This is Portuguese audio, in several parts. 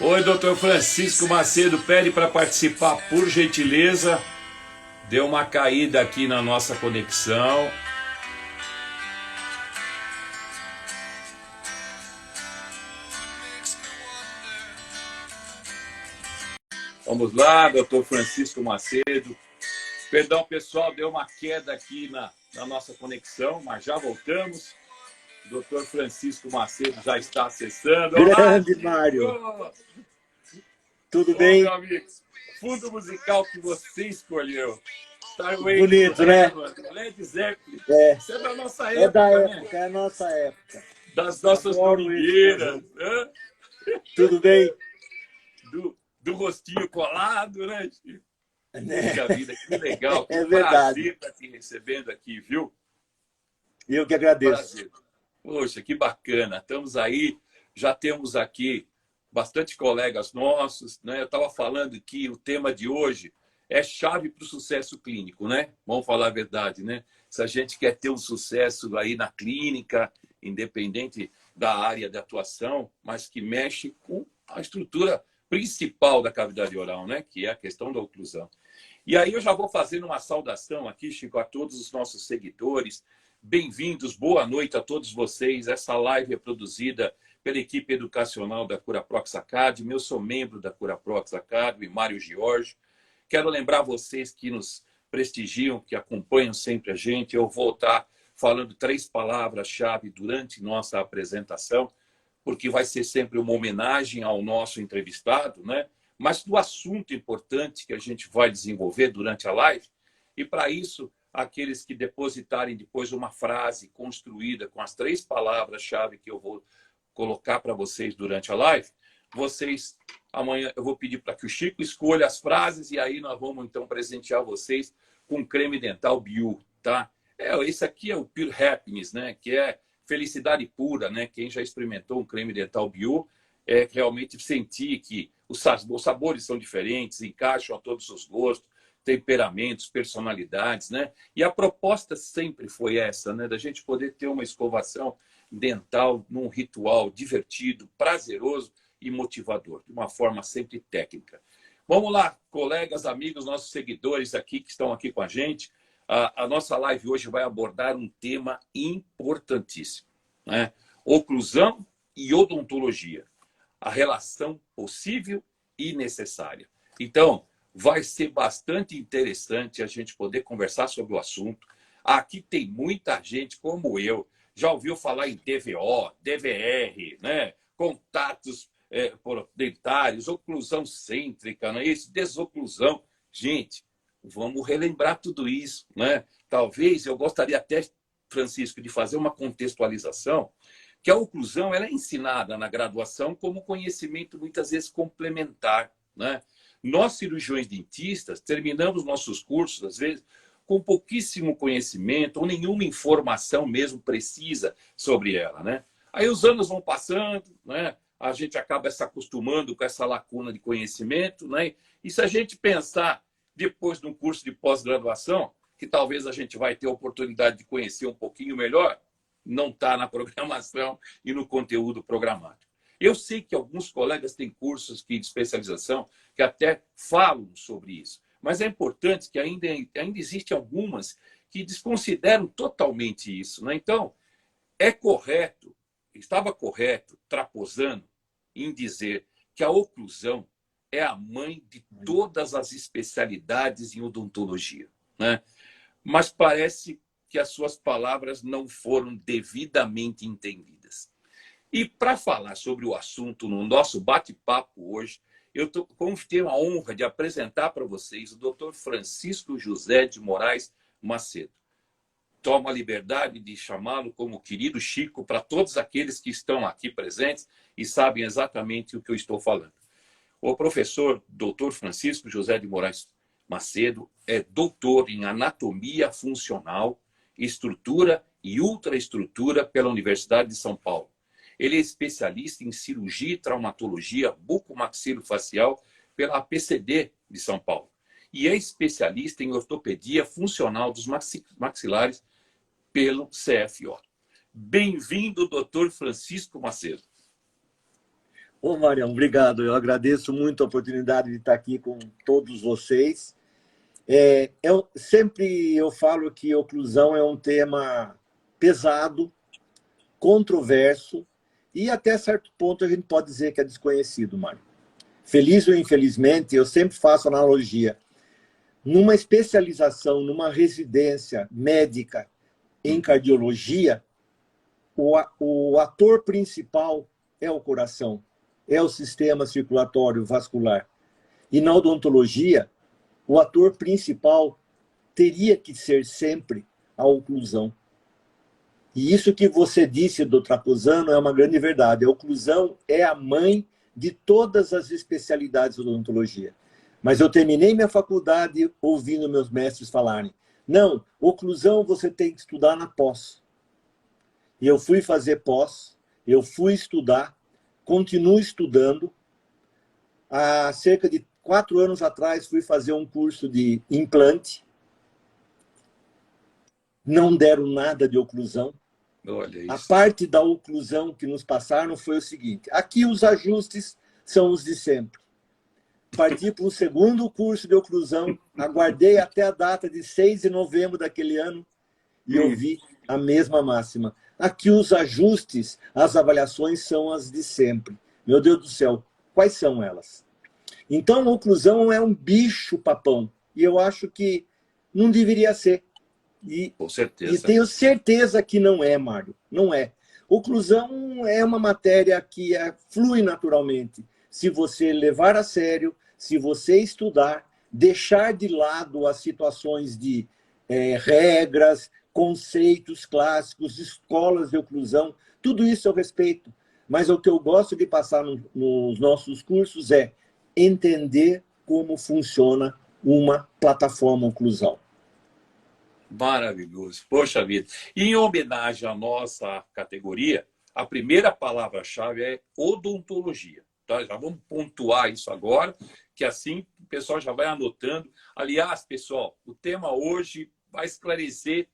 Oi, doutor Francisco Macedo, pede para participar, por gentileza. Deu uma caída aqui na nossa conexão. Vamos lá, doutor Francisco Macedo. Perdão, pessoal, deu uma queda aqui na nossa conexão, mas já voltamos. Doutor Francisco Macedo já está acessando. Grande, Mário. Tudo bem? Meu amigo, fundo musical que você escolheu. Bonito, né? Led Zeppelin. Isso é da nossa época, é da né? época, é a nossa época. Das nossas domingueiras. Tudo bem? Do rostinho colado, né? Puxa vida, que legal. Que verdade. Prazer estar te recebendo aqui, viu? Eu que agradeço. Prazer. Poxa, que bacana. Estamos aí, já temos aqui bastante colegas nossos, né? Eu estava falando que o tema de hoje é chave para o sucesso clínico, né? Vamos falar a verdade, né? Se a gente quer ter um sucesso aí na clínica, independente da área de atuação, mas que mexe com a estrutura principal da cavidade oral, né? Que é a questão da oclusão. E aí eu já vou fazendo uma saudação aqui, Chico, a todos os nossos seguidores. Bem-vindos, boa noite a todos vocês. Essa live é produzida pela equipe educacional da Curaprox Academy. Eu sou membro da Curaprox Academy, Mário Giorgio. Quero lembrar vocês que nos prestigiam, que acompanham sempre a gente. Eu vou estar falando 3 palavras-chave durante nossa apresentação, porque vai ser sempre uma homenagem ao nosso entrevistado, né? Mas do assunto importante que a gente vai desenvolver durante a live. E para isso, aqueles que depositarem depois uma frase construída com as 3 palavras-chave que eu vou colocar para vocês durante a live, vocês, amanhã eu vou pedir para que o Chico escolha as frases e aí nós vamos então presentear vocês com creme dental Bio, tá? Esse aqui é o Pure Happiness, né? Que é felicidade pura, né? Quem já experimentou um creme dental Bio é realmente sentir que os sabores são diferentes, encaixam a todos os gostos, temperamentos, personalidades, né? E a proposta sempre foi essa, né? Da gente poder ter uma escovação dental num ritual divertido, prazeroso e motivador, de uma forma sempre técnica. Vamos lá, colegas, amigos, nossos seguidores aqui que estão aqui com a gente. A nossa live hoje vai abordar um tema importantíssimo, né? Oclusão e odontologia. A relação possível e necessária. Então, vai ser bastante interessante a gente poder conversar sobre o assunto. Aqui tem muita gente como eu, já ouviu falar em DVO, DVR, né? Contatos dentários, oclusão cêntrica, não é isso? Desoclusão. Gente, vamos relembrar tudo isso, né? Talvez eu gostaria até, Francisco, de fazer uma contextualização, que a oclusão ela é ensinada na graduação como conhecimento muitas vezes complementar, né? Nós, cirurgiões dentistas, terminamos nossos cursos, às vezes, com pouquíssimo conhecimento ou nenhuma informação mesmo precisa sobre ela, né? Aí os anos vão passando, né? A gente acaba se acostumando com essa lacuna de conhecimento, né? E se a gente pensar depois de um curso de pós-graduação, que talvez a gente vai ter a oportunidade de conhecer um pouquinho melhor, não está na programação e no conteúdo programático. Eu sei que alguns colegas têm cursos de especialização que até falam sobre isso, mas é importante que ainda existem algumas que desconsideram totalmente isso, né? Então, estava correto, Trapozano, em dizer que a oclusão é a mãe de todas as especialidades em odontologia, né? Mas parece que as suas palavras não foram devidamente entendidas. E para falar sobre o assunto no nosso bate-papo hoje, eu tenho a honra de apresentar para vocês o Dr. Francisco José de Moraes Macedo. Tomo a liberdade de chamá-lo como querido Chico para todos aqueles que estão aqui presentes e sabem exatamente o que eu estou falando. O professor Dr. Francisco José de Moraes Macedo é doutor em anatomia funcional, estrutura e ultraestrutura pela Universidade de São Paulo. Ele é especialista em cirurgia e traumatologia bucomaxilofacial pela APCD de São Paulo. e é especialista em ortopedia funcional dos maxilares pelo CFO. Bem-vindo, doutor Francisco Macedo. Ô, Marião, obrigado. Eu agradeço muito a oportunidade de estar aqui com todos vocês. Eu falo que oclusão é um tema pesado, controverso, e até certo ponto a gente pode dizer que é desconhecido, Mário. Feliz ou infelizmente, eu sempre faço analogia. Numa especialização, numa residência médica em cardiologia, o ator principal é o coração, é o sistema circulatório vascular. E na odontologia, o ator principal teria que ser sempre a oclusão. E isso que você disse do Trapuzano é uma grande verdade. A oclusão é a mãe de todas as especialidades da odontologia. Mas eu terminei minha faculdade ouvindo meus mestres falarem: não, oclusão você tem que estudar na pós. E eu fui fazer pós, eu fui estudar, continuo estudando. Há cerca de 4 anos atrás fui fazer um curso de implante. Não deram nada de oclusão. Olha isso. A parte da oclusão que nos passaram foi o seguinte: aqui os ajustes são os de sempre. Parti para o segundo curso de oclusão, aguardei até a data de 6 de novembro daquele ano e ouvi a mesma máxima. Aqui os ajustes, as avaliações são as de sempre. Meu Deus do céu, quais são elas? Então, a oclusão é um bicho-papão. E eu acho que não deveria ser. Com certeza. E tenho certeza que não é, Mário. Não é. Oclusão é uma matéria que flui naturalmente. Se você levar a sério, se você estudar, deixar de lado as situações de regras, conceitos clássicos, escolas de oclusão, tudo isso eu respeito. Mas o que eu gosto de passar nos nossos cursos é entender como funciona uma plataforma oclusal. Maravilhoso. Poxa vida. E em homenagem à nossa categoria, a primeira palavra-chave é odontologia. Tá? Já vamos pontuar isso agora, que assim o pessoal já vai anotando. Aliás, pessoal, o tema hoje vai esclarecer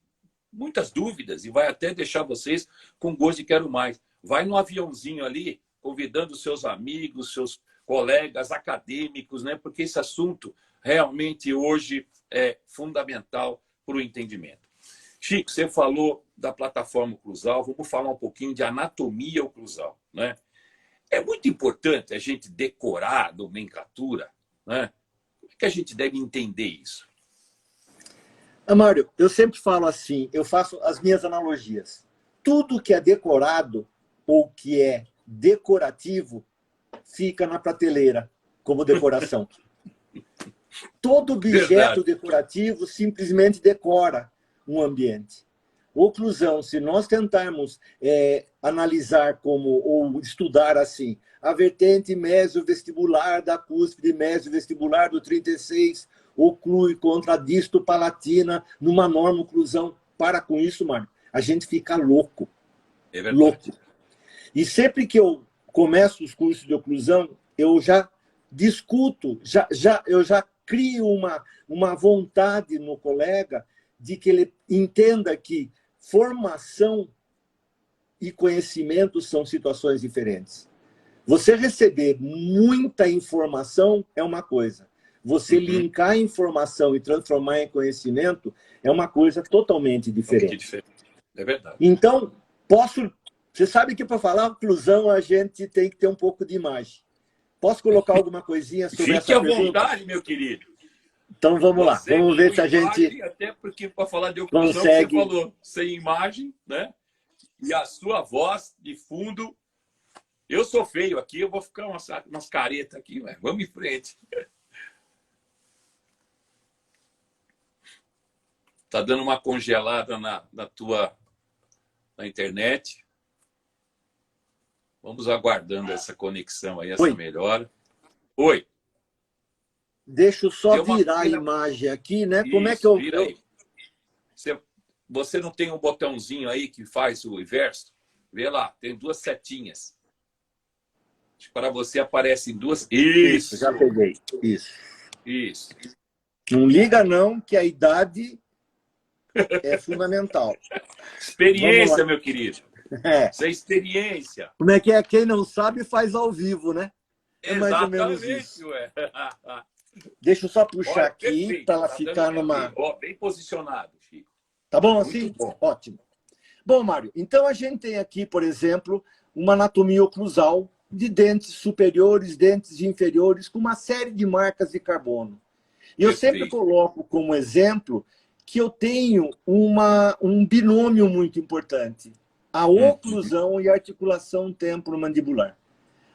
muitas dúvidas e vai até deixar vocês com gosto de quero mais. Vai no aviãozinho ali, convidando seus amigos, seus colegas acadêmicos, né? Porque esse assunto realmente hoje é fundamental para o entendimento. Chico, você falou da plataforma oclusal, vamos falar um pouquinho de anatomia oclusal, né? É muito importante a gente decorar a nomenclatura, né? Como é que a gente deve entender isso? Mário, eu sempre falo assim, eu faço as minhas analogias. Tudo que é decorado ou que é decorativo fica na prateleira como decoração. Todo objeto decorativo simplesmente decora um ambiente. Oclusão, se nós tentarmos analisar ou estudar assim, a vertente mesovestibular da cúspide, mesovestibular do 36, oclui contra a distopalatina numa norma oclusão. Para com isso, mano. A gente fica louco. É verdade. Louco. E sempre que eu começo os cursos de oclusão, eu já discuto, eu já crio uma vontade no colega de que ele entenda que formação e conhecimento são situações diferentes. Você receber muita informação é uma coisa. Você linkar informação e transformar em conhecimento é uma coisa totalmente diferente. É verdade. Então, você sabe que para falar oclusão a gente tem que ter um pouco de imagem. Posso colocar alguma coisinha sobre essa pergunta? Fique à vontade, meu querido. Então vamos lá, vamos ver se a gente até porque para falar de oclusão consegue... você falou sem imagem, né? E a sua voz de fundo. Eu sou feio aqui, eu vou ficar umas caretas aqui, mas vamos em frente. Tá dando uma congelada na internet. Vamos aguardando essa conexão aí, essa melhora. Oi. Deixa eu só virar a imagem aqui, né? Como é que eu... Vira aí. Você não tem um botãozinho aí que faz o inverso? Vê lá, tem 2 setinhas. Para você aparecem 2... Isso, já peguei. Isso. Não liga não, que a idade é fundamental. Experiência, meu querido. É. Isso é experiência. Como é que é? Quem não sabe faz ao vivo, né? É mais ou menos Exatamente, isso. ué. Deixa eu só puxar Olha, aqui perfeito. para ela Tá dando ficar pra numa... ver. Ó, bem posicionado, Chico. Tá bom Muito assim? bom. Ótimo. Bom, Mário, então a gente tem aqui, por exemplo, uma anatomia oclusal de dentes superiores, dentes inferiores, com uma série de marcas de carbono. E eu sempre Perfeito. coloco como exemplo que eu tenho um binômio muito importante. A oclusão e a articulação temporomandibular.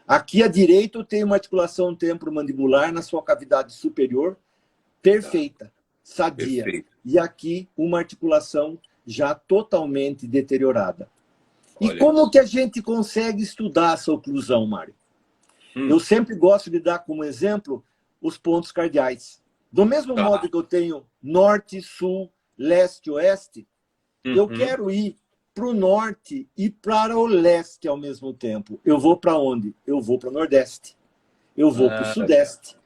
Aqui à direita eu tenho uma articulação temporomandibular na sua cavidade superior, perfeita, sadia. Perfeito. E aqui uma articulação já totalmente deteriorada. E Olha como isso. que a gente consegue estudar essa oclusão, Mário? Eu sempre gosto de dar como exemplo os pontos cardeais. Do mesmo modo que eu tenho norte, sul, leste, oeste, eu quero ir para o norte e para o leste ao mesmo tempo. Eu vou para onde? Eu vou para o nordeste. Eu vou para o sudeste.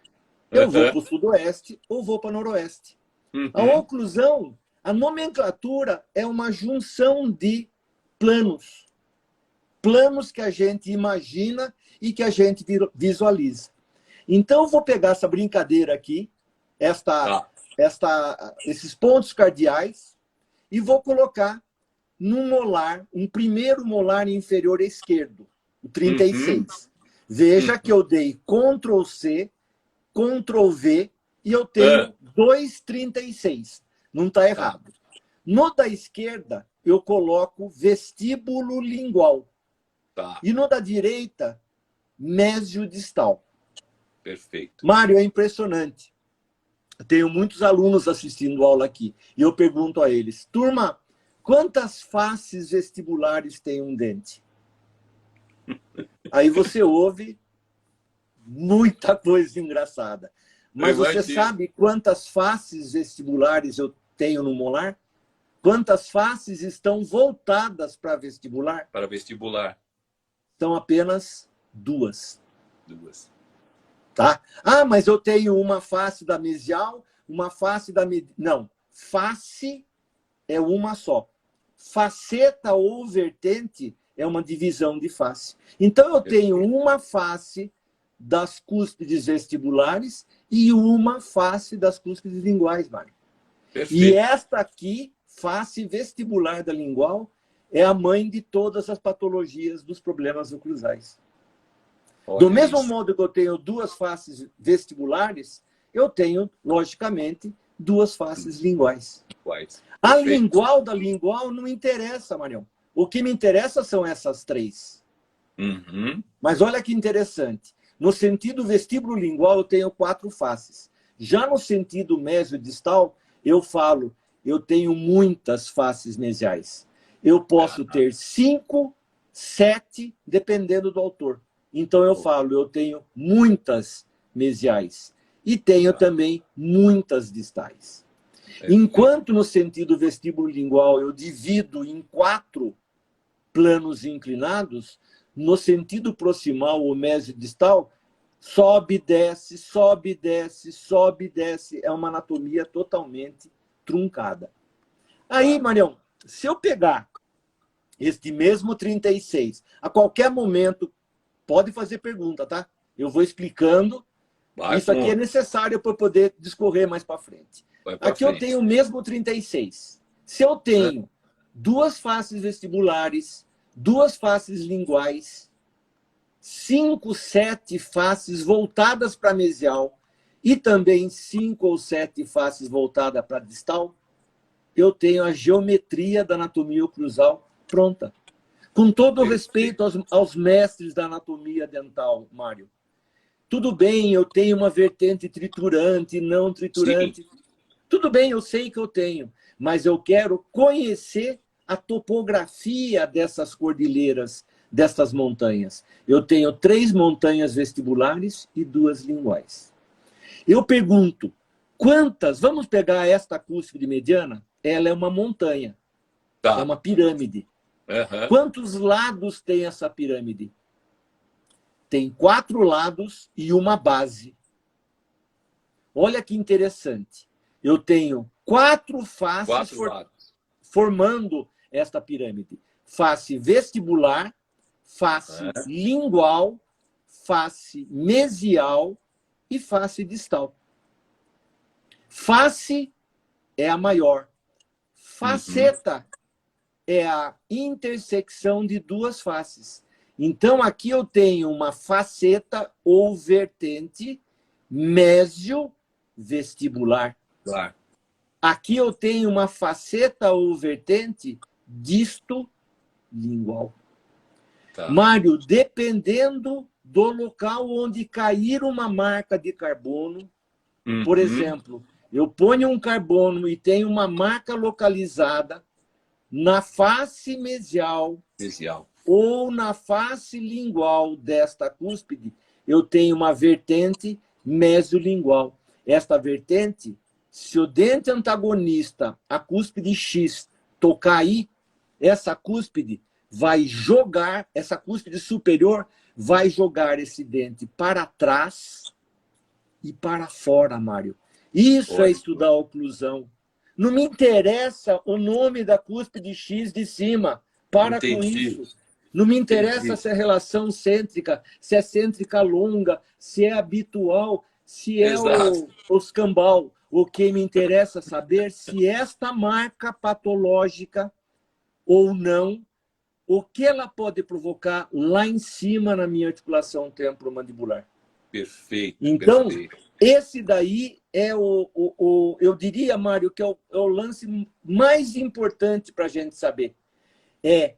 Eu vou para o sudoeste ou vou para o noroeste. A oclusão, a nomenclatura é uma junção de planos. Planos que a gente imagina e que a gente visualiza. Então, eu vou pegar essa brincadeira aqui, esses pontos cardeais, e vou colocar num molar, um primeiro molar inferior esquerdo, o 36. Veja que eu dei Ctrl C, Ctrl V, e eu tenho 2,36. Não está errado. No da esquerda, eu coloco vestíbulo lingual. E no da direita, mésio distal. Perfeito. Mário, é impressionante. Eu tenho muitos alunos assistindo aula aqui. E eu pergunto a eles, turma, quantas faces vestibulares tem um dente? Aí você ouve muita coisa engraçada. Mas você sabe quantas faces vestibulares eu tenho no molar? Quantas faces estão voltadas para vestibular? Para vestibular. São apenas 2. 2. Tá? Ah, mas eu tenho uma face da mesial, uma face da... Não, face é uma só. Faceta ou vertente é uma divisão de face. Então, eu tenho uma face das cúspides vestibulares e uma face das cúspides linguais, Mário. E esta aqui, face vestibular da lingual, é a mãe de todas as patologias dos problemas oclusais. Do mesmo modo que eu tenho 2 faces vestibulares, eu tenho, logicamente, 2 faces linguais. A lingual da lingual não interessa, Marião. O que me interessa são essas 3. Mas olha que interessante. No sentido vestíbulo lingual, eu tenho 4 faces. Já no sentido mesiodistal, eu falo, eu tenho muitas faces mesiais. Eu posso ter 5, 7, dependendo do autor. Então, eu falo, eu tenho muitas mesiais. E tenho também muitas distais. Enquanto no sentido vestíbulo lingual eu divido em 4 planos inclinados, no sentido proximal ou mesiodistal, sobe, desce, sobe, desce, sobe, desce. É uma anatomia totalmente truncada. Aí, Marião, se eu pegar este mesmo 36, a qualquer momento, pode fazer pergunta, tá? Eu vou explicando. Isso aqui é necessário para eu poder discorrer mais para frente. Aqui eu tenho o mesmo 36. Se eu tenho 2 faces vestibulares, 2 faces linguais, 5, 7 faces voltadas para mesial e também 5 ou 7 faces voltadas para distal, eu tenho a geometria da anatomia oclusal pronta. Com todo o respeito aos mestres da anatomia dental, Mário. Tudo bem, eu tenho uma vertente triturante, não triturante. Sim. Tudo bem, eu sei que eu tenho, mas eu quero conhecer a topografia dessas cordilheiras, dessas montanhas. Eu tenho 3 montanhas vestibulares e 2 linguais. Eu pergunto, quantas... Vamos pegar esta cúspide mediana? Ela é uma montanha, é uma pirâmide. Quantos lados tem essa pirâmide? Tem 4 lados e uma base. Olha que interessante. eu tenho 4 faces Quatro lados. formando esta pirâmide. Face vestibular, face lingual, face mesial e face distal. Face é a maior. Faceta é a intersecção de 2 faces. Então, aqui eu tenho uma faceta ou vertente mesio-vestibular. Claro. Aqui eu tenho uma faceta ou vertente disto-lingual. Tá. Mário, dependendo do local onde cair uma marca de carbono, por exemplo, eu ponho um carbono e tenho uma marca localizada na face mesial ou na face lingual desta cúspide, eu tenho uma vertente mesiolingual. Esta vertente, se o dente antagonista, a cúspide X, tocar aí, essa cúspide vai jogar, essa cúspide superior vai jogar esse dente para trás e para fora, Mário. Isso é estudar a oclusão. Não me interessa o nome da cúspide X de cima. Para com isso. Não me interessa se é relação cêntrica, se é cêntrica longa, se é habitual, se é o escambau. O que me interessa saber se esta marca patológica ou não, o que ela pode provocar lá em cima na minha articulação temporomandibular. Perfeito. Então, perfeito. Esse daí é eu diria, Mário, que é o lance mais importante para a gente saber. É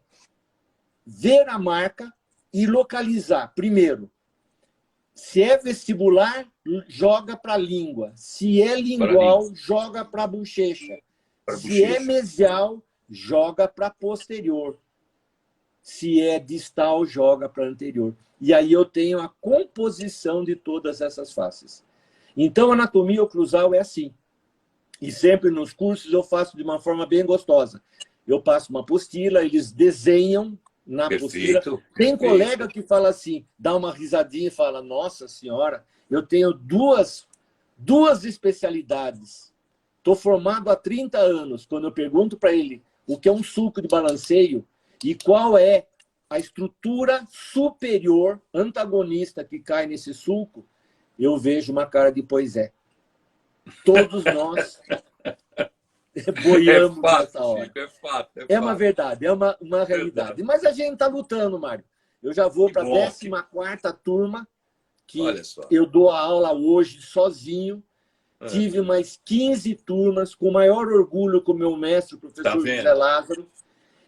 ver a marca e localizar. Primeiro, se é vestibular, joga para a língua. Se é lingual, joga para a bochecha. Se é mesial, joga para posterior. Se é distal, joga para anterior. E aí eu tenho a composição de todas essas faces. Então, a anatomia oclusal é assim. E sempre nos cursos eu faço de uma forma bem gostosa. Eu passo uma apostila, eles desenham na apostila. Tem colega que fala assim, dá uma risadinha e fala, nossa senhora, eu tenho duas especialidades. Estou formado há 30 anos. Quando eu pergunto para ele o que é um sulco de balanceio e qual é a estrutura superior antagonista que cai nesse sulco, eu vejo uma cara de pois é. Todos nós boiamos nessa hora. É uma verdade, é uma realidade. Mas a gente está lutando, Mário. Eu já vou para a 14ª turma, que eu dou a aula hoje sozinho. Tive mais 15 turmas, com o maior orgulho com o meu mestre, o professor José Lázaro.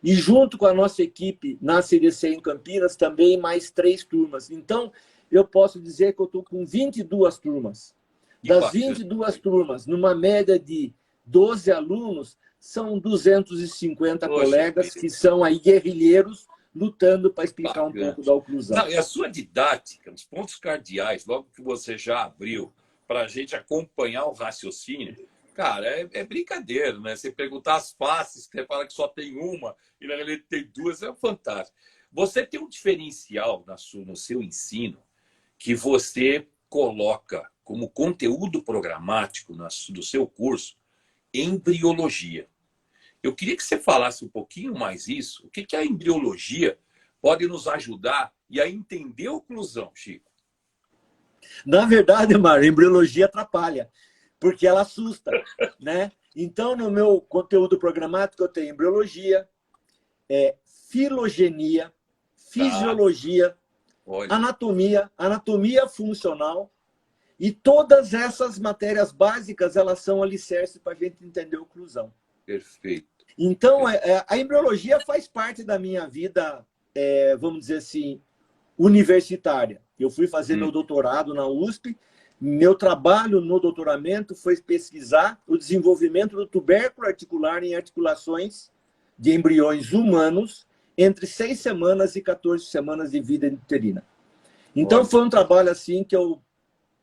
E junto com a nossa equipe na CDC em Campinas, também mais 3 turmas. Então, eu posso dizer que eu estou com 22 turmas. Das 22 turmas, numa média de 12 alunos, são 250 colegas que são aí guerrilheiros lutando para explicar um pouco da oclusão. Não, e a sua didática, os pontos cardeais, logo que você já abriu, para a gente acompanhar o raciocínio, cara, é brincadeira, né? Você perguntar as faces, você fala que só tem uma, e na realidade tem 2, é fantástico. Você tem um diferencial no seu ensino que você coloca como conteúdo programático do seu curso embriologia. Eu queria que você falasse um pouquinho mais isso. O que a embriologia pode nos ajudar e a entender a oclusão, Chico? Na verdade, Mário, a embriologia atrapalha, porque ela assusta, né? Então, no meu conteúdo programático, eu tenho embriologia, filogenia, fisiologia, anatomia funcional, e todas essas matérias básicas, elas são alicerces para a gente entender a oclusão. Perfeito. Então, a embriologia faz parte da minha vida, vamos dizer assim, universitária. Eu fui fazer meu doutorado na USP. Meu trabalho no doutoramento foi pesquisar o desenvolvimento do tubérculo articular em articulações de embriões humanos entre 6 semanas e 14 semanas de vida uterina. Então, foi um trabalho assim que eu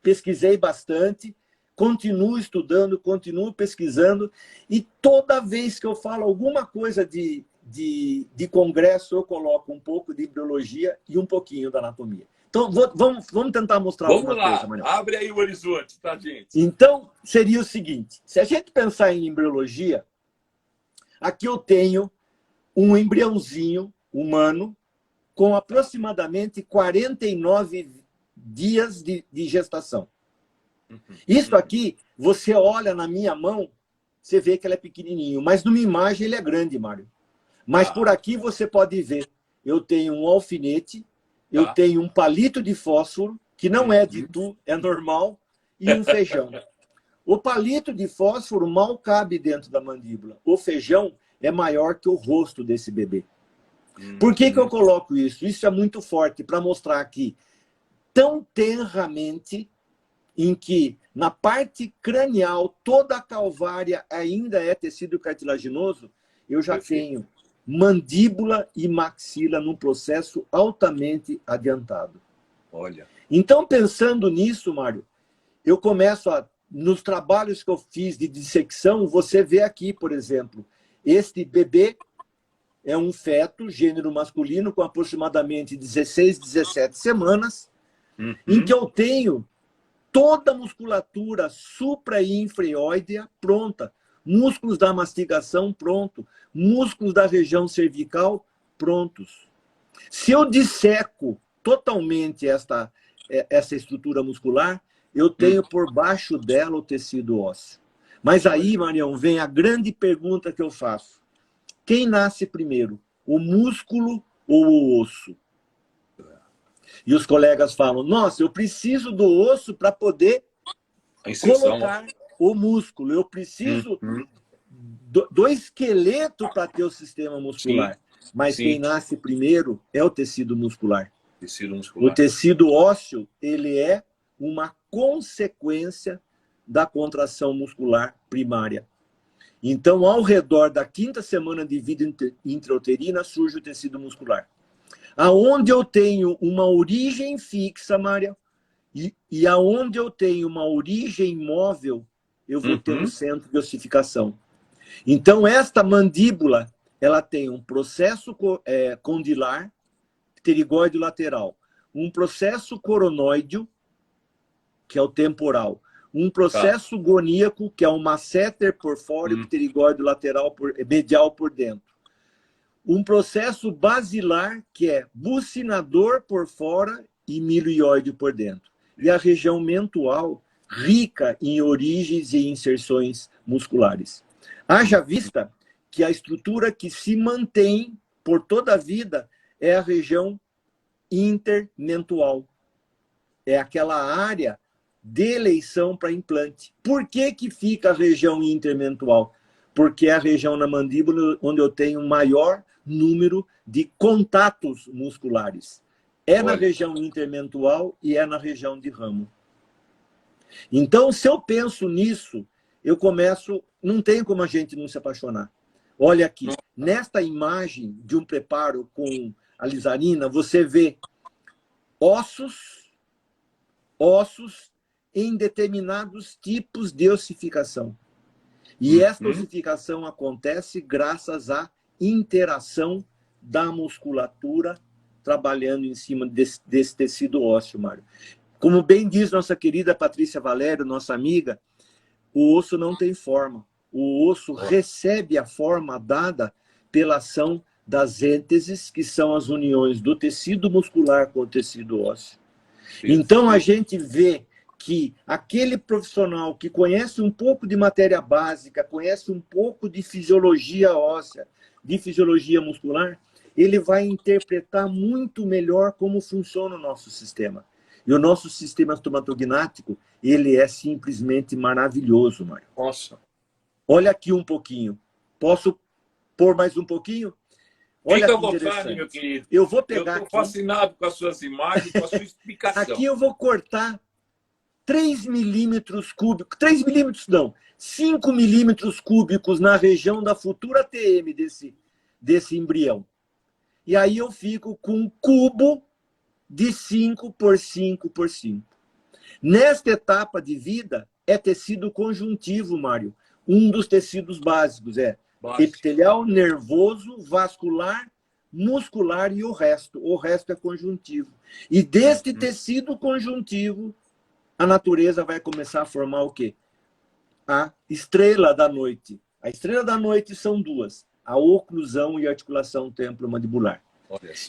pesquisei bastante, continuo estudando, continuo pesquisando, e toda vez que eu falo alguma coisa de congresso, eu coloco um pouco de embriologia e um pouquinho da anatomia. Então, vamos tentar mostrar Vamos alguma lá, coisa, Manuel. abre aí o horizonte, tá, gente? Então, seria o seguinte, se a gente pensar em embriologia, aqui eu tenho um embriãozinho humano com aproximadamente 49 dias de gestação. Isso aqui, você olha na minha mão, você vê que ela é pequenininho, mas numa imagem ele é grande, Mário. Mas por aqui você pode ver, eu tenho um alfinete, eu tenho um palito de fósforo, que não é de tu, é normal, e um feijão. O palito de fósforo mal cabe dentro da mandíbula. O feijão é maior que o rosto desse bebê. Por que eu coloco isso? Isso é muito forte, para mostrar que, tão tenramente, em que na parte cranial, toda a calvária ainda é tecido cartilaginoso, eu já tenho mandíbula e maxila num processo altamente adiantado. Olha. Então, pensando nisso, Mário, eu começo nos trabalhos que eu fiz de dissecção, você vê aqui, por exemplo, este bebê é um feto, gênero masculino, com aproximadamente 16, 17 semanas, em que eu tenho toda a musculatura supra e infreóidea pronta, músculos da mastigação pronto, músculos da região cervical prontos. Se eu disseco totalmente essa estrutura muscular, eu tenho por baixo dela o tecido ósseo. Mas aí, Marião, vem a grande pergunta que eu faço. Quem nasce primeiro, o músculo ou o osso? E os colegas falam, nossa, eu preciso do osso para poder colocar o músculo. Eu preciso do esqueleto para ter o sistema muscular. Mas quem nasce primeiro é o tecido muscular. O tecido ósseo, ele é uma consequência da contração muscular primária. Então, ao redor da 5ª semana de vida intrauterina, surge o tecido muscular. Aonde eu tenho uma origem fixa, Mária, e aonde eu tenho uma origem móvel, eu vou ter um centro de ossificação. Então, esta mandíbula, ela tem um processo condilar, pterigóide lateral, um processo coronoideo, que é o temporal, um processo goníaco, que é o masseter por fora e pterigóide lateral medial por dentro. Um processo basilar, que é bucinador por fora e milioide por dentro. E a região mentual, rica em origens e inserções musculares. Haja vista que a estrutura que se mantém por toda a vida é a região intermentual. É aquela área de eleição para implante. Por que que fica a região intermentual? Porque é a região na mandíbula onde eu tenho maior número de contatos musculares. É na região intermentual e é na região de ramo. Então, se eu penso nisso, eu começo... Não tem como a gente não se apaixonar. Olha aqui, nesta imagem de um preparo com a lisarina, você vê ossos em determinados tipos de ossificação. E essa ossificação acontece graças à interação da musculatura trabalhando em cima desse tecido ósseo, Mário. Como bem diz nossa querida Patrícia Valério, nossa amiga, o osso não tem forma. O osso recebe a forma dada pela ação das ênteses, que são as uniões do tecido muscular com o tecido ósseo. Então, a gente vê que aquele profissional que conhece um pouco de matéria básica, conhece um pouco de fisiologia óssea, de fisiologia muscular, ele vai interpretar muito melhor como funciona o nosso sistema. E o nosso sistema estomatognático, ele é simplesmente maravilhoso, Mário. Nossa. Olha aqui um pouquinho. Posso pôr mais um pouquinho? Olha Fica à que vontade, interessante. meu querido. Eu vou pegar. Eu estou fascinado com as suas imagens, com a sua explicação. Aqui eu vou cortar 3 milímetros cúbicos, 3 milímetros não, 5 milímetros cúbicos na região da futura TM desse embrião. E aí eu fico com um cubo de 5 por 5 por 5. Nesta etapa de vida, é tecido conjuntivo, Mário. Um dos tecidos básicos é epitelial, nervoso, vascular, muscular e o resto. O resto é conjuntivo. E deste tecido conjuntivo, a natureza vai começar a formar o quê? A estrela da noite. A estrela da noite são duas: a oclusão e a articulação temporomandibular.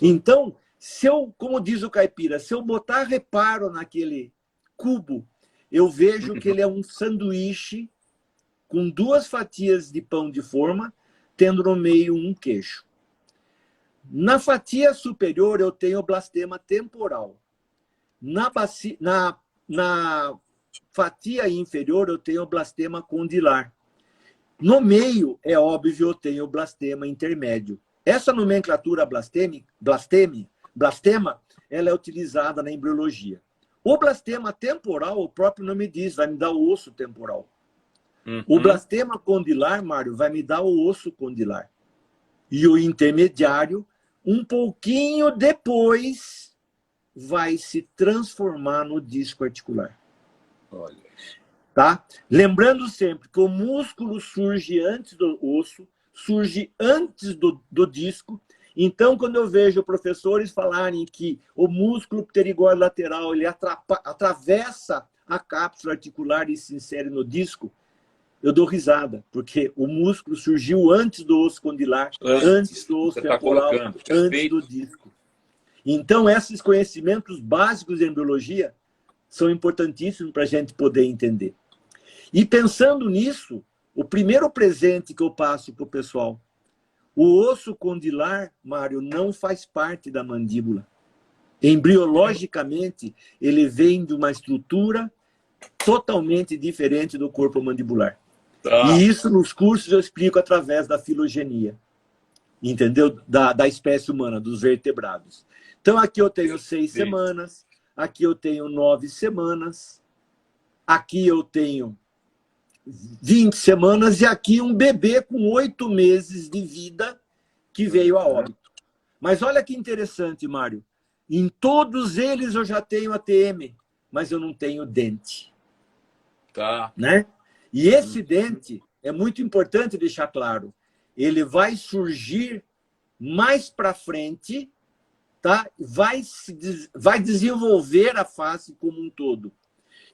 Então, se eu, como diz o caipira, se eu botar reparo naquele cubo, eu vejo que ele é um sanduíche com 2 fatias de pão de forma, tendo no meio um queijo. Na fatia superior, eu tenho o blastema temporal. Na fatia inferior, eu tenho o blastema condilar. No meio, é óbvio, eu tenho o blastema intermédio. Essa nomenclatura blastema, ela é utilizada na embriologia. O blastema temporal, o próprio nome diz, vai me dar o osso temporal. O blastema condilar, Mário, vai me dar o osso condilar. E o intermediário, um pouquinho depois, vai se transformar no disco articular. Olha. Tá? Lembrando sempre que o músculo surge antes do osso, surge antes do disco. Então, quando eu vejo professores falarem que o músculo pterigóide lateral ele atravessa a cápsula articular e se insere no disco, eu dou risada, porque o músculo surgiu antes do osso condilar, antes do osso temporal, antes do disco. Então, esses conhecimentos básicos de embriologia são importantíssimos para a gente poder entender. E pensando nisso, o primeiro presente que eu passo para o pessoal: o osso condilar, Mário, não faz parte da mandíbula. Embriologicamente, ele vem de uma estrutura totalmente diferente do corpo mandibular. E isso nos cursos eu explico através da filogenia, entendeu? Da espécie humana, dos vertebrados. Então aqui eu tenho 6 semanas, aqui eu tenho 9 semanas, aqui eu tenho 20 semanas e aqui um bebê com 8 meses de vida que veio a óbito. Mas olha que interessante, Mário. Em todos eles eu já tenho ATM, mas eu não tenho dente. Tá. Né? E esse dente, é muito importante deixar claro, ele vai surgir mais para frente, tá? Vai desenvolver a face como um todo.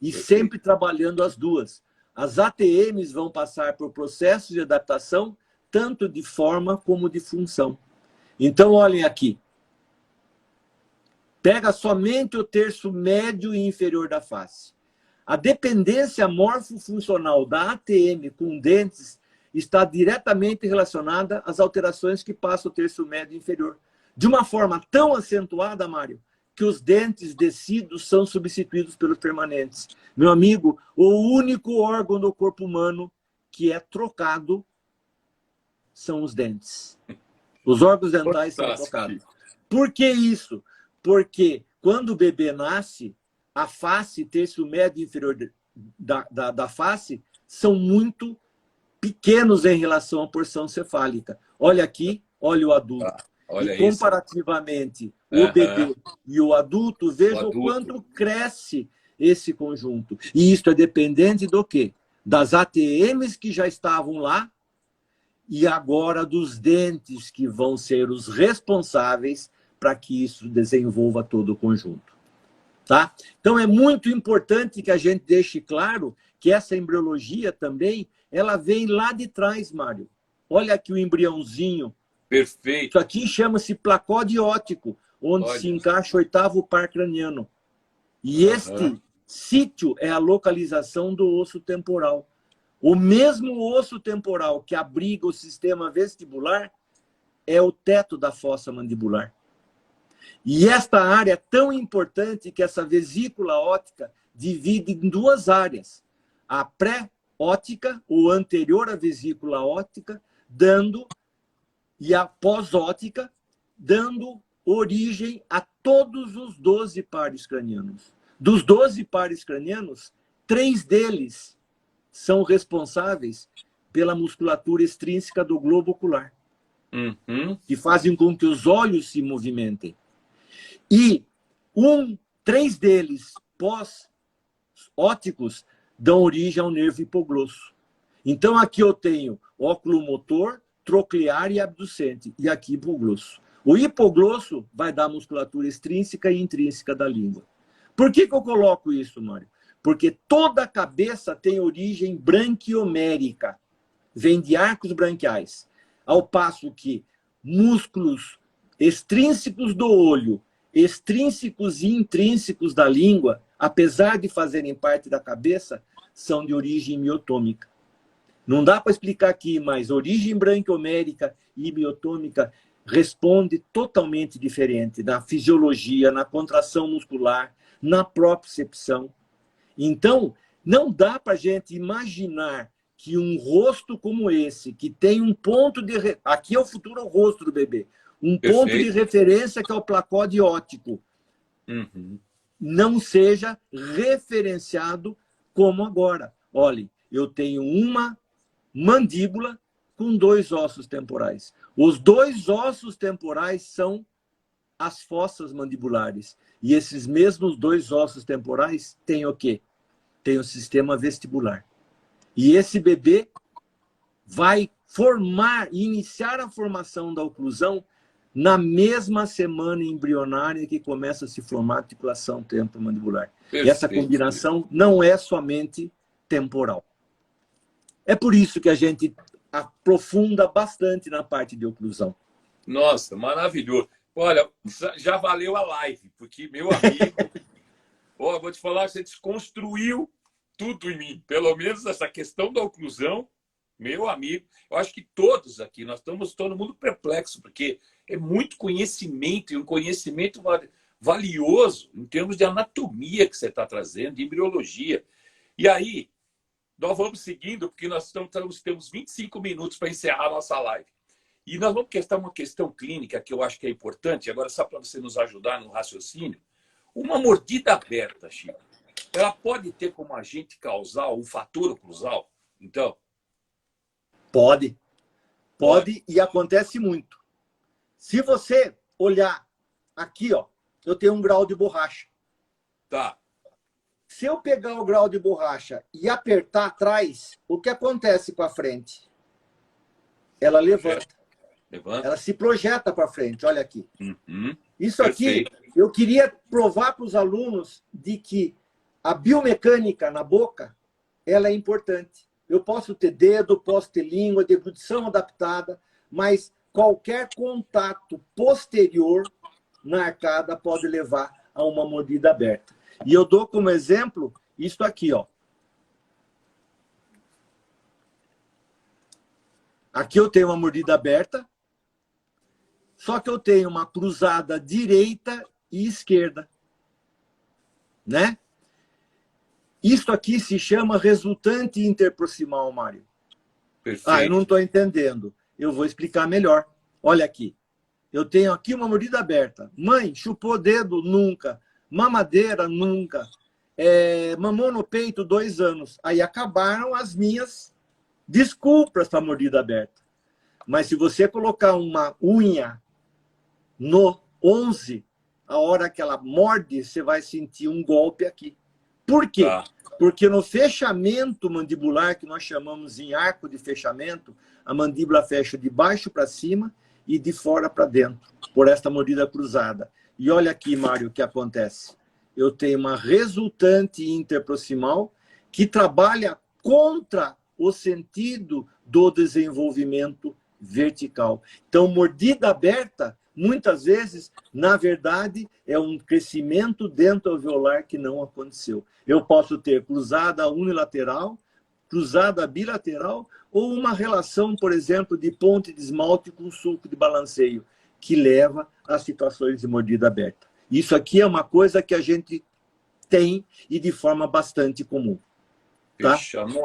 E sempre trabalhando as duas. As ATMs vão passar por processos de adaptação, tanto de forma como de função. Então, olhem aqui. Pega somente o terço médio e inferior da face. A dependência morfofuncional da ATM com dentes está diretamente relacionada às alterações que passa o terço médio e inferior. De uma forma tão acentuada, Mário, que os dentes descidos são substituídos pelos permanentes. Meu amigo, o único órgão do corpo humano que é trocado são os dentes. Os órgãos dentais são trocados. Por que isso? Porque quando o bebê nasce, a face, terço médio e inferior da face, são muito pequenos em relação à porção cefálica. Olha aqui, olha o adulto. Olha e comparativamente, o bebê e o adulto, veja o quanto cresce esse conjunto. E isso é dependente do quê? Das ATMs que já estavam lá e agora dos dentes que vão ser os responsáveis para que isso desenvolva todo o conjunto. Tá? Então, é muito importante que a gente deixe claro que essa embriologia também, ela vem lá de trás, Mário. Olha aqui o embriãozinho. Perfeito. Isso aqui chama-se placóide óptico, onde se encaixa o 8º par craniano. E este sítio é a localização do osso temporal. O mesmo osso temporal que abriga o sistema vestibular é o teto da fossa mandibular. E esta área é tão importante que essa vesícula óptica divide em 2 áreas. A pré-óptica, ou anterior à vesícula óptica, e a pós-óptica, dando origem a todos os 12 pares cranianos. Dos 12 pares cranianos, 3 deles são responsáveis pela musculatura extrínseca do globo ocular, que fazem com que os olhos se movimentem. E 3 deles, pós-ópticos, dão origem ao nervo hipoglosso. Então, aqui eu tenho óculo motor, troclear e abducente, e aqui hipoglosso. O hipoglosso vai dar musculatura extrínseca e intrínseca da língua. Por que eu coloco isso, Mário? Porque toda a cabeça tem origem branquiomérica, vem de arcos branquiais, ao passo que músculos extrínsecos do olho, extrínsecos e intrínsecos da língua, apesar de fazerem parte da cabeça, são de origem miotômica. Não dá para explicar aqui, mas origem branquiomérica e miotômica responde totalmente diferente na fisiologia, na contração muscular, na propriocepção. Então, não dá para a gente imaginar que um rosto como esse, que tem um ponto de... Aqui é o futuro rosto do bebê. Um ponto de referência que é o placode óptico. Não seja referenciado como agora. Olhem, eu tenho uma mandíbula com 2 ossos temporais. Os 2 ossos temporais são as fossas mandibulares. E esses mesmos 2 ossos temporais têm o quê? Tem o sistema vestibular. E esse bebê vai iniciar a formação da oclusão na mesma semana embrionária que começa a se formar a articulação temporomandibular. E essa combinação não é somente temporal. É por isso que a gente aprofunda bastante na parte de oclusão. Nossa, maravilhoso. Olha, já valeu a live, porque, meu amigo, vou te falar, você desconstruiu tudo em mim. Pelo menos essa questão da oclusão, meu amigo, eu acho que todos aqui, nós estamos todo mundo perplexo, porque é muito conhecimento, e um conhecimento valioso em termos de anatomia que você está trazendo, de embriologia. E aí, nós vamos seguindo, porque nós temos 25 minutos para encerrar a nossa live. E nós vamos testar uma questão clínica que eu acho que é importante, agora só para você nos ajudar no raciocínio. Uma mordida aberta, Chico, ela pode ter como agente causal um fator oclusal? Então? Pode. E acontece muito. Se você olhar aqui, ó, eu tenho um grau de borracha. Tá. Se eu pegar o grau de borracha e apertar atrás, o que acontece com a frente? Ela levanta. Ela se projeta para frente, olha aqui. Isso aqui, eu queria provar para os alunos de que a biomecânica na boca, ela é importante. Eu posso ter dedo, posso ter língua, deglutição adaptada, mas qualquer contato posterior na arcada pode levar a uma mordida aberta. E eu dou como exemplo isso aqui, ó. Aqui eu tenho uma mordida aberta, só que eu tenho uma cruzada direita e esquerda, né? Isso aqui se chama resultante interproximal, Mário. Perfeito. Ah, eu não estou entendendo. Eu vou explicar melhor. Olha aqui. Eu tenho aqui uma mordida aberta. Mãe, chupou dedo? Nunca. Mamadeira? Nunca. Mamou no peito? 2 anos. Aí acabaram as minhas desculpas para a mordida aberta. Mas se você colocar uma unha no 11, a hora que ela morde, você vai sentir um golpe aqui. Por quê? Tá. Porque no fechamento mandibular, que nós chamamos em arco de fechamento, a mandíbula fecha de baixo para cima e de fora para dentro, por esta mordida cruzada. E olha aqui, Mário, o que acontece. Eu tenho uma resultante interproximal que trabalha contra o sentido do desenvolvimento vertical. Então, mordida aberta, muitas vezes, na verdade, é um crescimento dentoalveolar que não aconteceu. Eu posso ter cruzada unilateral, cruzada bilateral, ou uma relação, por exemplo, de ponte de esmalte com sulco de balanceio, que leva a situações de mordida aberta. Isso aqui é uma coisa que a gente tem e de forma bastante comum. Tá?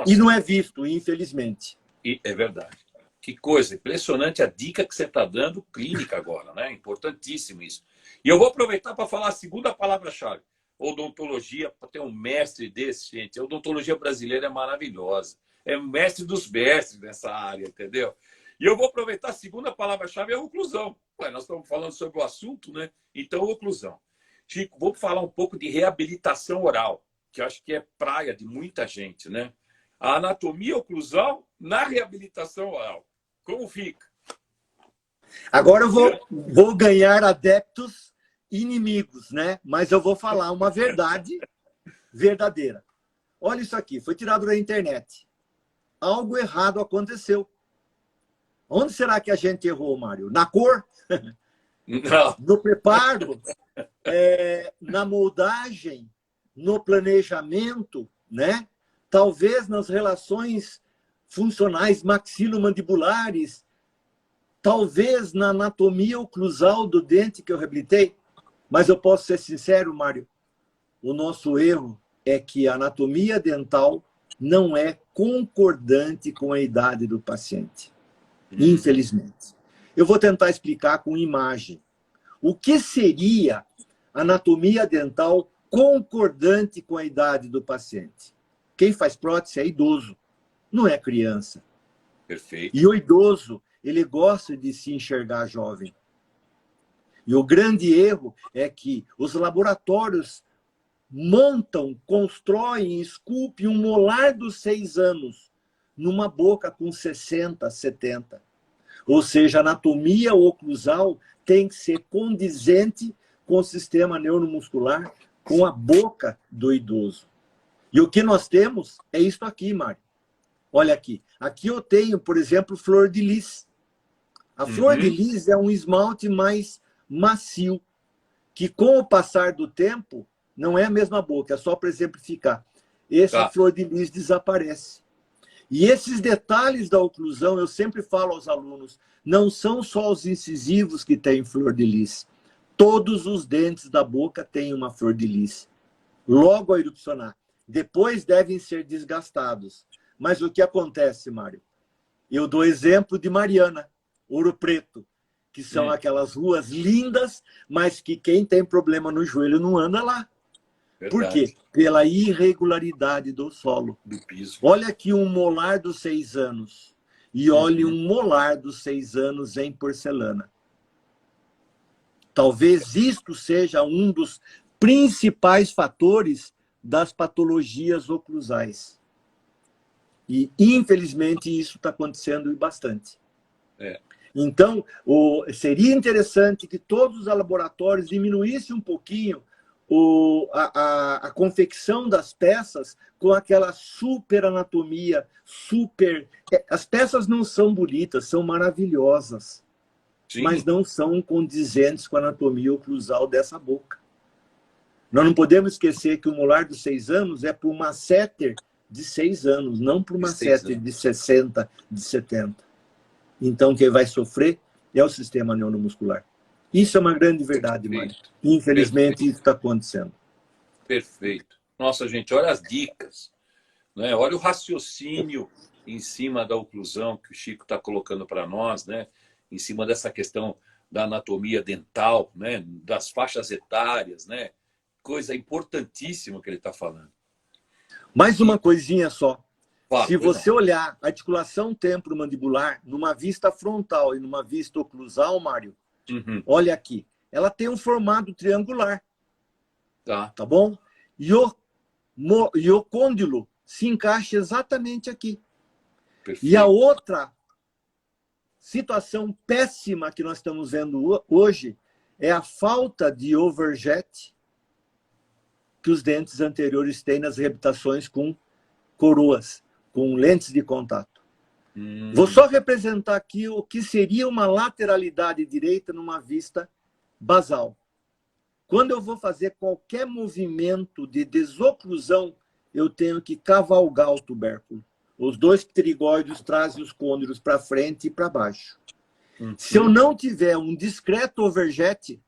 E não é visto, infelizmente. E é verdade. Que coisa impressionante a dica que você está dando clínica agora, né? Importantíssimo isso. E eu vou aproveitar para falar a segunda palavra-chave. Odontologia, para ter um mestre desse, gente. A odontologia brasileira é maravilhosa. É mestre dos mestres nessa área, entendeu? E eu vou aproveitar a segunda palavra-chave, é a oclusão. Ué, nós estamos falando sobre o assunto, né? Então, oclusão. Chico, vou falar um pouco de reabilitação oral, que eu acho que é praia de muita gente, né? A anatomia oclusal na reabilitação oral. Como fica? Agora eu vou ganhar adeptos inimigos, né? Mas eu vou falar uma verdade verdadeira. Olha isso aqui, foi tirado da internet. Algo errado aconteceu. Onde será que a gente errou, Mário? Na cor? Não. No preparo? Na moldagem? No planejamento? Né? Talvez nas relações funcionais maxilomandibulares? Talvez na anatomia oclusal do dente que eu reabilitei? Mas eu posso ser sincero, Mário, o nosso erro é que a anatomia dental não é concordante com a idade do paciente. Infelizmente. Eu vou tentar explicar com imagem. O que seria anatomia dental concordante com a idade do paciente? Quem faz prótese é idoso, não é criança. Perfeito. E o idoso, ele gosta de se enxergar jovem. E o grande erro é que os laboratórios montam, constroem, esculpem um molar dos 6 anos numa boca com 60, 70. Ou seja, a anatomia oclusal tem que ser condizente com o sistema neuromuscular, com a boca do idoso. E o que nós temos é isso aqui, Mário. Olha aqui. Aqui eu tenho, por exemplo, flor de lis. A flor de lis é um esmalte mais macio, que com o passar do tempo, não é a mesma boca, é só para exemplificar. Essa flor de lis desaparece. E esses detalhes da oclusão, eu sempre falo aos alunos, não são só os incisivos que têm flor de lis. Todos os dentes da boca têm uma flor de lis. Logo a erupcionar. Depois devem ser desgastados. Mas o que acontece, Mário? Eu dou exemplo de Mariana, Ouro Preto, que são aquelas ruas lindas, mas que quem tem problema no joelho não anda lá. Verdade. Por quê? Pela irregularidade do solo. Do piso. Olha aqui um molar dos 6 anos. E olhe um molar dos 6 anos em porcelana. Talvez isto seja um dos principais fatores das patologias oclusais. E, infelizmente, isso está acontecendo bastante. Então, seria interessante que todos os laboratórios diminuíssem um pouquinho a confecção das peças com aquela super anatomia, super... As peças não são bonitas, são maravilhosas, mas não são condizentes com a anatomia oclusal dessa boca. Nós não podemos esquecer que o molar dos 6 anos é para uma masseter de 6 anos, não para uma masseter de 60, de 70. Então, quem vai sofrer é o sistema neuromuscular. Isso é uma grande verdade, Mário. Infelizmente, isso está acontecendo. Perfeito. Nossa, gente, olha as dicas. Né? Olha o raciocínio em cima da oclusão que o Chico está colocando para nós, né? Em cima dessa questão da anatomia dental, né? Das faixas etárias, né? Coisa importantíssima que ele está falando. Mais uma coisinha só. Claro, se você olhar a articulação temporomandibular numa vista frontal e numa vista oclusal, Mário, olha aqui, ela tem um formato triangular. Tá bom? E o côndilo se encaixa exatamente aqui. Perfeito. E a outra situação péssima que nós estamos vendo hoje é a falta de overjet que os dentes anteriores têm nas reabilitações com coroas, com lentes de contato. Vou só representar aqui o que seria uma lateralidade direita numa vista basal. Quando eu vou fazer qualquer movimento de desoclusão, eu tenho que cavalgar o tubérculo. Os 2 pterigóides trazem os côndilos para frente e para baixo. Se eu não tiver um discreto overjet,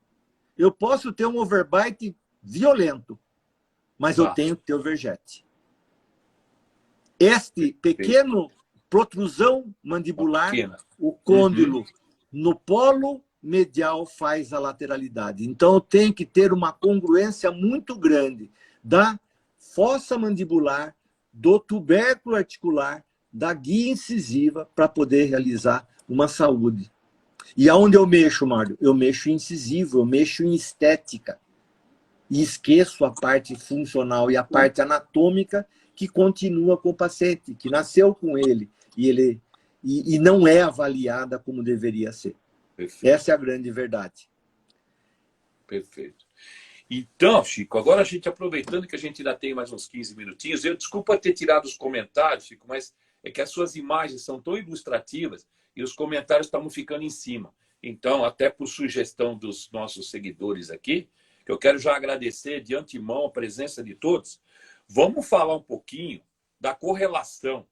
eu posso ter um overbite violento, mas eu tenho que ter overjet. Este pequeno protrusão mandibular, o côndilo no polo medial faz a lateralidade. Então, eu tenho que ter uma congruência muito grande da fossa mandibular, do tubérculo articular, da guia incisiva para poder realizar uma saúde. E aonde eu mexo, Mário? Eu mexo em incisivo, eu mexo em estética. E esqueço a parte funcional e a parte anatômica que continua com o paciente, que nasceu com ele e não é avaliada como deveria ser. Perfeito. Essa é a grande verdade. Perfeito. Então, Chico, agora a gente, aproveitando que a gente ainda tem mais uns 15 minutinhos, eu desculpa ter tirado os comentários, Chico, mas é que as suas imagens são tão ilustrativas e os comentários estavam ficando em cima. Então, até por sugestão dos nossos seguidores aqui, que eu quero já agradecer de antemão a presença de todos, vamos falar um pouquinho da correlação,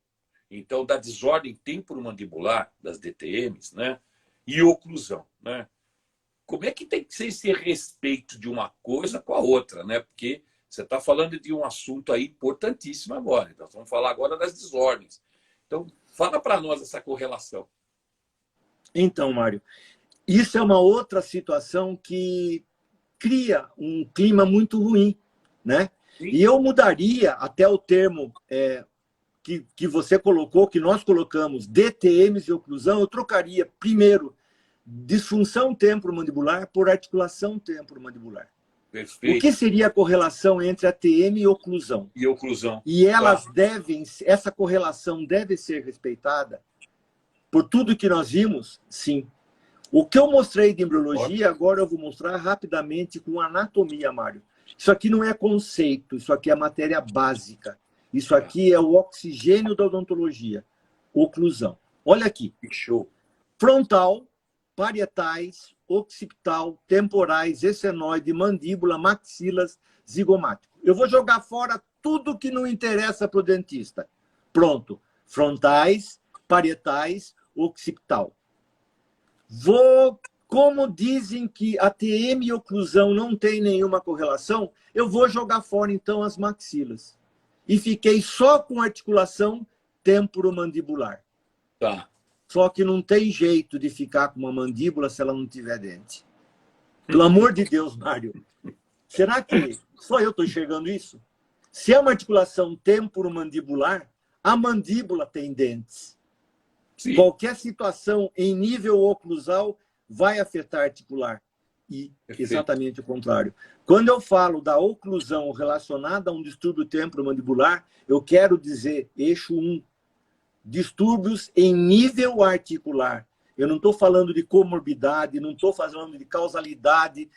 então, da desordem temporomandibular, das DTMs, né? E oclusão, né? Como é que tem que ser esse respeito de uma coisa com a outra, né? Porque você está falando de um assunto aí importantíssimo agora. Então, vamos falar agora das desordens. Então, fala para nós essa correlação. Então, Mário, isso é uma outra situação que cria um clima muito ruim, né? Sim. E eu mudaria até o termo que você colocou, que nós colocamos, DTMs e oclusão, eu trocaria primeiro disfunção temporomandibular por articulação temporomandibular. Perfeito. O que seria a correlação entre a TM e oclusão? E oclusão. E elas devem, essa correlação deve ser respeitada por tudo que nós vimos? Sim. O que eu mostrei de embriologia, agora eu vou mostrar rapidamente com anatomia, Mário. Isso aqui não é conceito, isso aqui é matéria básica. Isso aqui é o oxigênio da odontologia. Oclusão. Olha aqui. Que show. Frontal, parietais, occipital, temporais, esfenoide, mandíbula, maxilas, zigomático. Eu vou jogar fora tudo que não interessa para o dentista. Pronto. Frontais, parietais, occipital. Como dizem que a TM e oclusão não tem nenhuma correlação, eu vou jogar fora, então, as maxilas. E fiquei só com articulação temporomandibular. Tá. Só que não tem jeito de ficar com uma mandíbula se ela não tiver dente. Pelo amor de Deus, Mário. Será que só eu estou enxergando isso? Se é uma articulação temporomandibular, a mandíbula tem dentes. Sim. Qualquer situação em nível oclusal vai afetar articular. E exatamente o contrário. Quando eu falo da oclusão relacionada a um distúrbio temporomandibular, eu quero dizer eixo 1. Distúrbios em nível articular. Eu não estou falando de comorbidade, não estou falando de causalidade,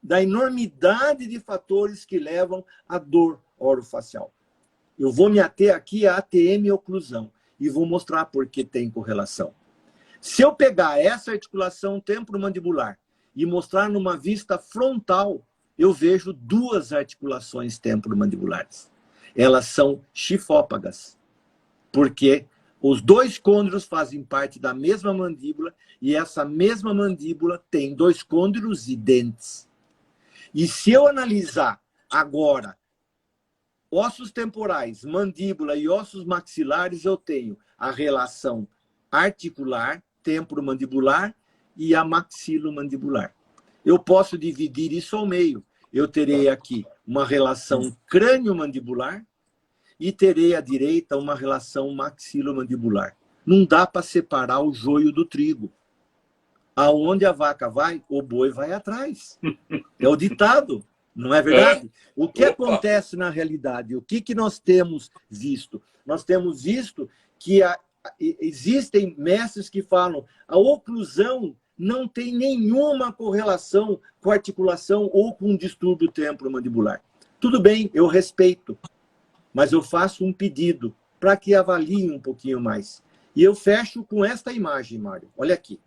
da enormidade de fatores que levam à dor orofacial. Eu vou me ater aqui à ATM e oclusão e vou mostrar por que tem correlação. Se eu pegar essa articulação temporomandibular e mostrar numa vista frontal, eu vejo duas articulações temporomandibulares. Elas são chifópagas, porque os dois côndilos fazem parte da mesma mandíbula e essa mesma mandíbula tem dois côndilos e dentes. E se eu analisar agora ossos temporais, mandíbula e ossos maxilares, eu tenho a relação articular, temporomandibular e a maxilomandibular. Eu posso dividir isso ao meio. Eu terei aqui uma relação crânio-mandibular e terei à direita uma relação maxilomandibular. Não dá para separar o joio do trigo. Aonde a vaca vai, o boi vai atrás. É o ditado, não é verdade? O que acontece na realidade? O que nós temos visto? Nós temos visto que existem mestres que falam a oclusão não tem nenhuma correlação com articulação ou com um distúrbio temporomandibular. Tudo bem, eu respeito, mas eu faço um pedido para que avaliem um pouquinho mais. E eu fecho com esta imagem, Mário. Olha aqui.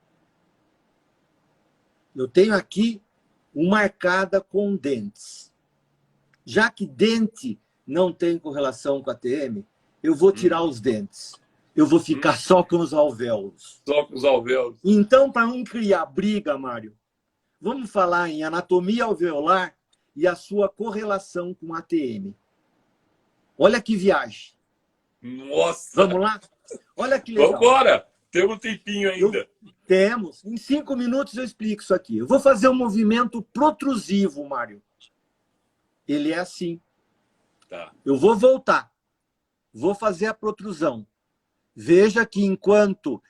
Eu tenho aqui uma arcada com dentes. Já que dente não tem correlação com a TM, eu vou tirar os dentes. Eu vou ficar só com os alvéolos. Só com os alvéolos. Então, para não criar briga, Mário, vamos falar em anatomia alveolar e a sua correlação com a TM. Olha que viagem. Nossa! Vamos lá? Olha que legal. Vamos embora! Temos um tempinho ainda. Temos. Em 5 minutos eu explico isso aqui. Eu vou fazer um movimento protrusivo, Mário. Ele é assim. Tá. Eu vou voltar. Vou fazer a protrusão. Veja que enquanto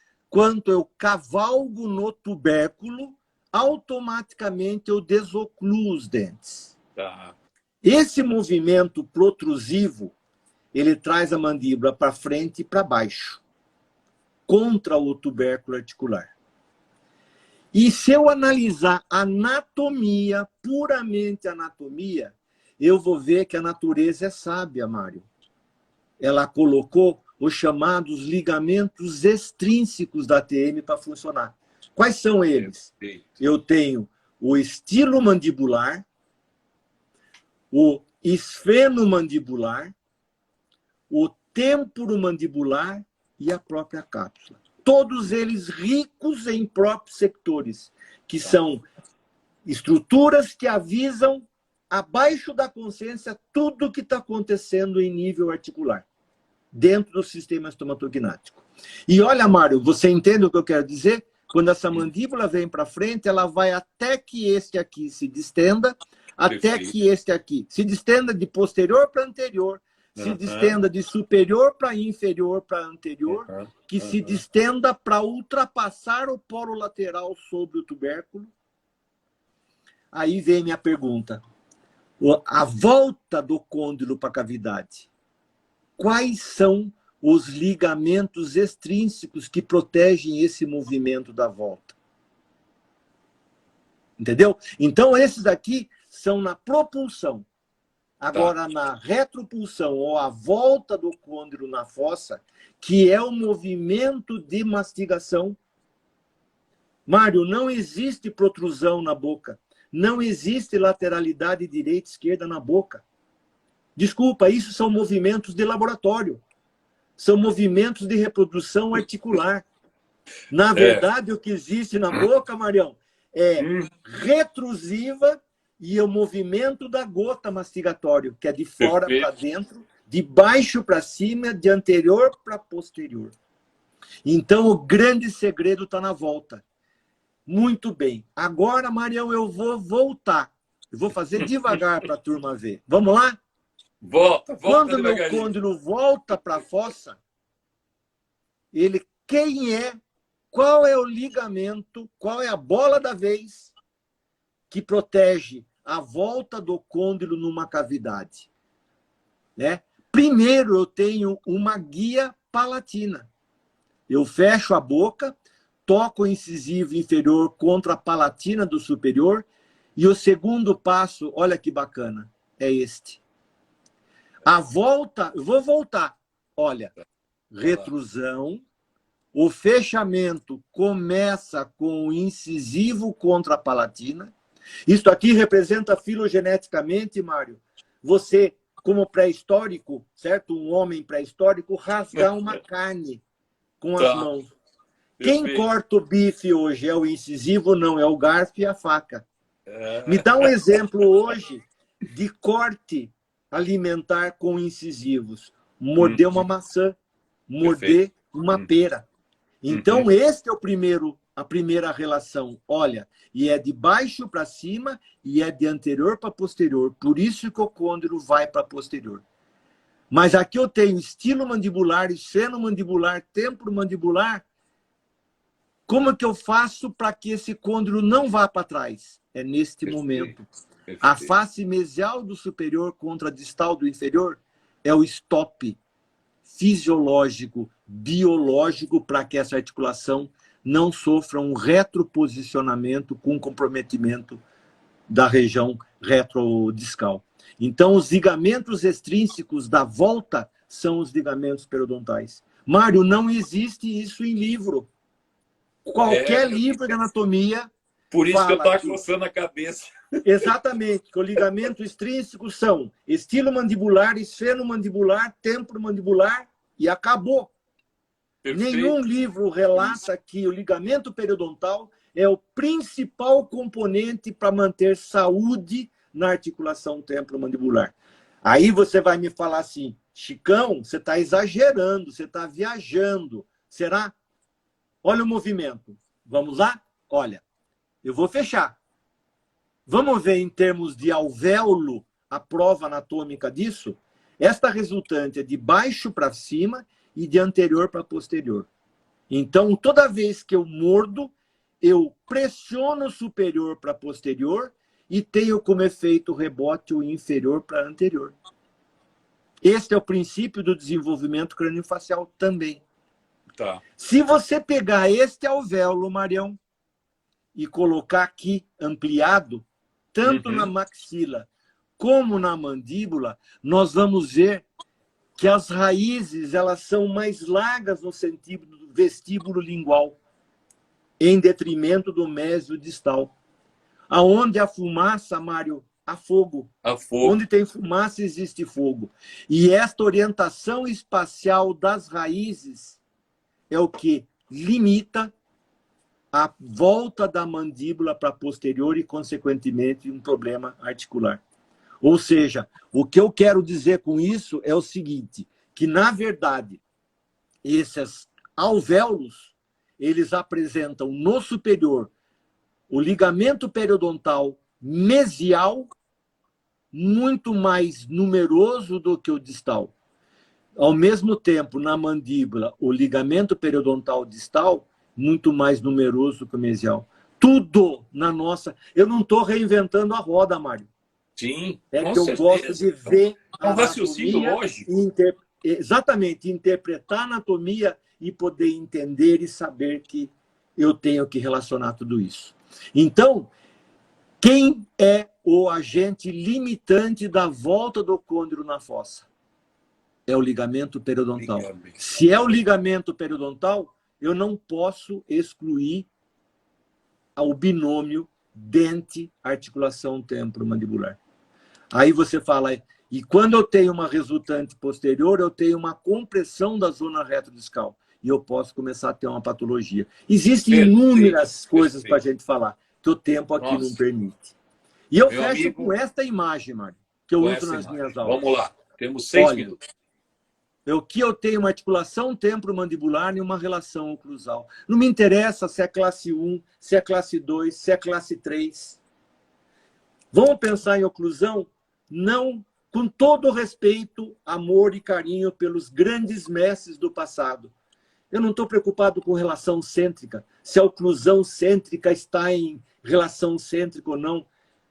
eu cavalgo no tubérculo, automaticamente eu desocluo os dentes. Tá. Esse movimento protrusivo, ele traz a mandíbula para frente e para baixo, contra o tubérculo articular. E se eu analisar anatomia, puramente anatomia, eu vou ver que a natureza é sábia, Mário. Ela colocou os chamados ligamentos extrínsecos da TM para funcionar. Quais são eles? Eu tenho o estilomandibular, o esfenomandibular, o temporomandibular e a própria cápsula. Todos eles ricos em proprioceptores, que são estruturas que avisam abaixo da consciência tudo o que está acontecendo em nível articular, dentro do sistema estomatognático. E olha, Mário, você entende o que eu quero dizer? Quando essa mandíbula vem para frente, ela vai até que este aqui se distenda, até que este aqui se distenda de posterior para anterior, se distenda de superior para inferior para anterior, que se distenda para ultrapassar o polo lateral sobre o tubérculo. Aí vem minha pergunta. A volta do côndilo para a cavidade. Quais são os ligamentos extrínsecos que protegem esse movimento da volta? Entendeu? Então, esses aqui são na propulsão. Agora, na retropulsão, ou a volta do côndilo na fossa, que é o movimento de mastigação. Mário, não existe protrusão na boca. Não existe lateralidade direita e esquerda na boca. Desculpa, isso são movimentos de laboratório. São movimentos de reprodução articular. Na verdade, o que existe na boca, Marião, é retrusiva e o movimento da gota mastigatório, que é de fora para dentro, de baixo para cima, de anterior para posterior. Então, o grande segredo está na volta. Muito bem. Agora, Marião, eu vou voltar. Eu vou fazer devagar para a turma ver. Vamos lá? Volta Quando o meu devagarinho. côndilo volta para a fossa, ele, qual é o ligamento, qual é a bola da vez que protege a volta do côndilo numa cavidade? Né? Primeiro, eu tenho uma guia palatina. Eu fecho a boca, toco o incisivo inferior contra a palatina do superior, e o segundo passo, olha que bacana, é este. A volta, eu vou voltar, olha, retrusão, o fechamento começa com o incisivo contra a palatina. Isso aqui representa filogeneticamente, Mário, você, como pré-histórico, certo? Um homem pré-histórico, rasgar uma carne com as mãos. Quem corta o bife hoje é o incisivo? Não, é o garfo e a faca. Me dá um exemplo hoje de corte alimentar com incisivos. Morder uma maçã, morder uma pera. Então, este é a primeira relação. Olha, e é de baixo para cima e é de anterior para posterior. Por isso que o côndilo vai para posterior. Mas aqui eu tenho estilomandibular, esfenomandibular, temporomandibular. Como que eu faço para que esse côndilo não vá para trás? É neste momento. A face mesial do superior contra a distal do inferior é o stop fisiológico, biológico, para que essa articulação não sofra um retroposicionamento com comprometimento da região retrodiscal. Então, os ligamentos extrínsecos da volta são os ligamentos periodontais. Mário, não existe isso em livro. Qualquer livro de anatomia. Por isso que eu estou coçando a cabeça. Exatamente, que o ligamento extrínseco são estilomandibular, esfenomandibular, temporomandibular e acabou. Perfeito. Nenhum livro relata que o ligamento periodontal é o principal componente para manter saúde na articulação temporomandibular. Aí você vai me falar assim, Chicão, você está exagerando, você está viajando. Será? Olha o movimento. Vamos lá? Olha, eu vou fechar. Vamos ver em termos de alvéolo a prova anatômica disso? Esta resultante é de baixo para cima e de anterior para posterior. Então, toda vez que eu mordo, eu pressiono o superior para posterior e tenho como efeito rebote o inferior para anterior. Este é o princípio do desenvolvimento craniofacial também. Tá. Se você pegar este alvéolo, Marião, e colocar aqui ampliado, tanto na maxila como na mandíbula, nós vamos ver que as raízes elas são mais largas no sentido do vestíbulo lingual, em detrimento do mésio distal. Aonde a fumaça, Mário, há fogo. Onde tem fumaça, existe fogo. E esta orientação espacial das raízes é o que limita a volta da mandíbula para posterior e, consequentemente, um problema articular. Ou seja, o que eu quero dizer com isso é o seguinte, que, na verdade, esses alvéolos, eles apresentam no superior o ligamento periodontal mesial muito mais numeroso do que o distal. Ao mesmo tempo, na mandíbula, o ligamento periodontal distal muito mais numeroso que o mesial. Tudo na nossa... Eu não estou reinventando a roda, Mário. Sim, é que eu certeza. Gosto de ver a anatomia, lógico. Exatamente, interpretar a anatomia e poder entender e saber que eu tenho que relacionar tudo isso. Então, quem é o agente limitante da volta do côndilo na fossa? É o ligamento periodontal. Se é o ligamento periodontal, eu não posso excluir o binômio dente-articulação temporomandibular. Aí você fala, e quando eu tenho uma resultante posterior, eu tenho uma compressão da zona retrodiscal. E eu posso começar a ter uma patologia. Existem inúmeras coisas para a gente falar, que o tempo aqui não permite. E eu fecho com esta imagem, Mário, que eu uso nas minhas aulas. Vamos lá, temos 6 minutos. Que eu tenho uma articulação temporomandibular e uma relação oclusal. Não me interessa se é classe 1, se é classe 2, se é classe 3. Vamos pensar em oclusão? Não, com todo respeito, amor e carinho pelos grandes mestres do passado. Eu não estou preocupado com relação cêntrica, se a oclusão cêntrica está em relação cêntrica ou não.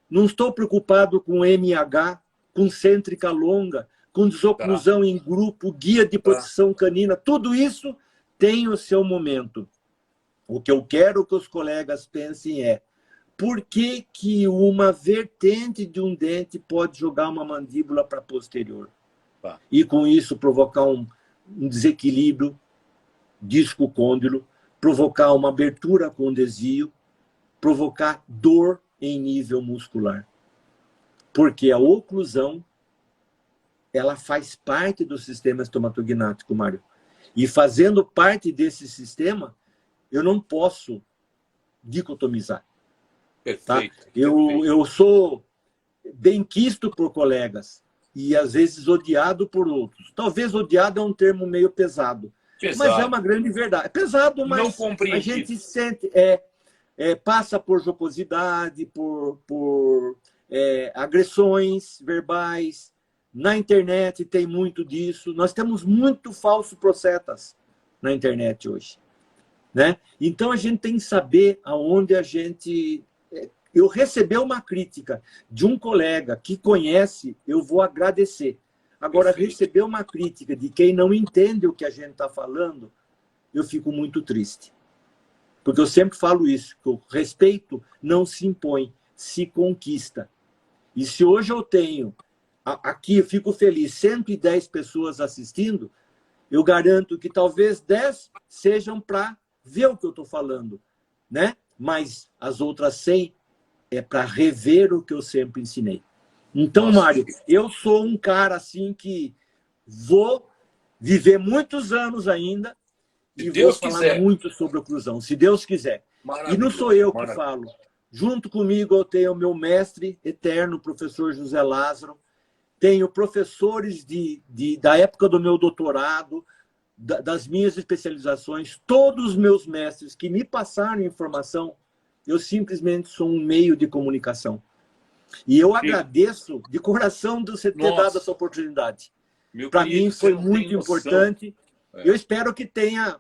Não estou preocupado com MH, com cêntrica longa, com desoclusão em grupo, guia de posição canina. Tudo isso tem o seu momento. O que eu quero que os colegas pensem é por que que uma vertente de um dente pode jogar uma mandíbula para posterior? E com isso provocar um desequilíbrio disco-côndilo, provocar uma abertura com desvio, provocar dor em nível muscular. Porque a oclusão ela faz parte do sistema estomatognático, Mário. E fazendo parte desse sistema, eu não posso dicotomizar. Perfeito. Tá? Eu sou benquisto por colegas e, às vezes, odiado por outros. Talvez odiado é um termo meio pesado. Mas é uma grande verdade. É pesado, mas a gente sente... passa por jocosidade, por agressões verbais. Na internet tem muito disso. Nós temos muito falso procetas na internet hoje. Né? Então, a gente tem que saber aonde a gente... Eu receber uma crítica de um colega que conhece, eu vou agradecer. Agora, receber uma crítica de quem não entende o que a gente está falando, eu fico muito triste. Porque eu sempre falo isso, que o respeito não se impõe, se conquista. E se hoje eu tenho, aqui eu fico feliz, 110 pessoas assistindo, eu garanto que talvez 10 sejam para ver o que eu estou falando, né? Mas as outras 100 é para rever o que eu sempre ensinei. Então, Mário, eu sou um cara assim que vou viver muitos anos ainda e vou falar muito sobre oclusão, se Deus quiser. E não sou eu que falo. Junto comigo eu tenho o meu mestre eterno, professor José Lázaro, tenho professores da época do meu doutorado, das minhas especializações, todos os meus mestres que me passaram informação, eu simplesmente sou um meio de comunicação. E eu agradeço de coração de você ter dado essa oportunidade. Para mim foi muito importante. Eu espero que tenha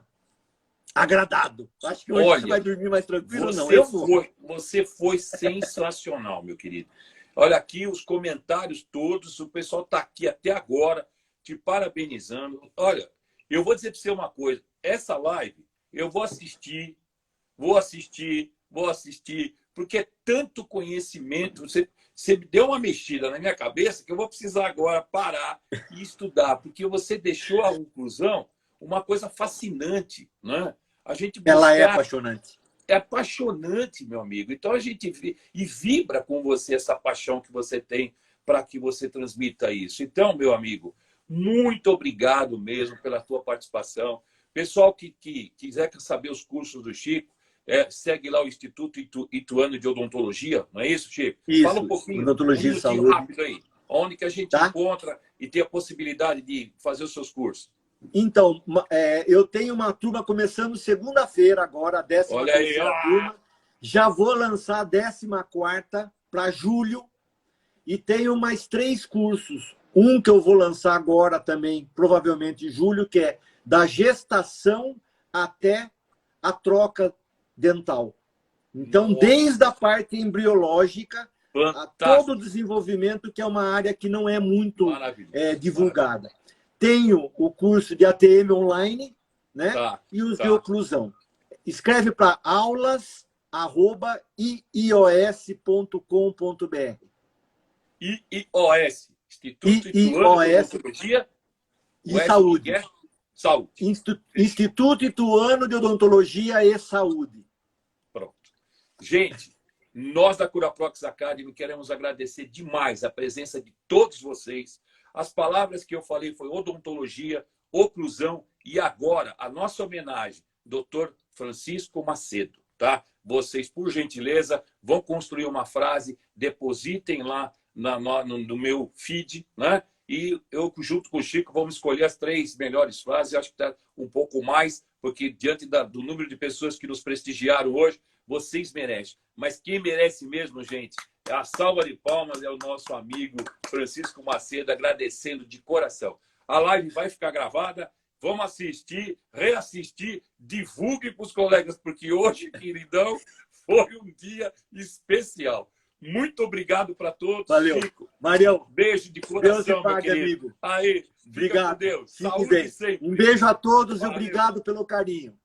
agradado. Acho que hoje você vai dormir mais tranquilo, não? Eu vou. Você foi sensacional, meu querido. Olha aqui os comentários todos, o pessoal está aqui até agora te parabenizando. Olha, eu vou dizer para você uma coisa, essa live eu vou assistir vou assistir, porque é tanto conhecimento. Você me deu uma mexida na minha cabeça que eu vou precisar agora parar e estudar, porque você deixou a inclusão uma coisa fascinante, né? A gente Ela é apaixonante. É apaixonante, meu amigo. Então a gente vibra com você essa paixão que você tem para que você transmita isso. Então, meu amigo, muito obrigado mesmo pela tua participação. Pessoal que quiser saber os cursos do Chico, segue lá o Instituto Ituano de Odontologia, não é isso, Chico? Isso, Fala um pouquinho, odontologia e saúde. Rápido aí. Onde que a gente encontra e tem a possibilidade de fazer os seus cursos? Então, eu tenho uma turma começando segunda-feira agora, a 13ª turma. Já vou lançar a 14ª para julho. E tenho mais 3 cursos. Um que eu vou lançar agora também, provavelmente em julho, que é da gestação até a troca dental. Então, desde a parte embriológica a todo o desenvolvimento, que é uma área que não é muito divulgada. Tenho o curso de ATM online, né? E os de oclusão. Escreve para aulas@iios.com.br. IIOS, Instituto Ituano de Odontologia e Saúde. Instituto Ituano de Odontologia e Saúde. Pronto. Gente, nós da Curaprox Academy queremos agradecer demais a presença de todos vocês. As palavras que eu falei foi odontologia, oclusão e agora a nossa homenagem, Dr. Francisco Macedo, tá? Vocês, por gentileza, vão construir uma frase, depositem lá no meu feed, né? E eu, junto com o Chico, vamos escolher as 3 melhores frases. Eu acho que está um pouco mais, porque diante do número de pessoas que nos prestigiaram hoje, vocês merecem. Mas quem merece mesmo, gente, a salva de palmas é o nosso amigo Francisco Macedo, agradecendo de coração. A live vai ficar gravada, vamos assistir, reassistir, divulgue para os colegas, porque hoje, queridão, foi um dia especial. Muito obrigado para todos. Valeu. Chico, Marião, beijo de coração, Deus te pague, meu querido. amigo. Aí, obrigado. Com Deus. Fique Saúde bem. sempre. Um beijo a todos. Valeu. E obrigado pelo carinho.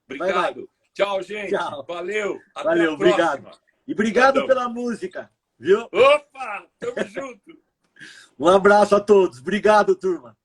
Obrigado. Vai. Tchau, gente. Tchau. Valeu. Até Valeu, a próxima. obrigado. E obrigado pela música, viu? Opa, tamo junto. Um abraço a todos. Obrigado, turma.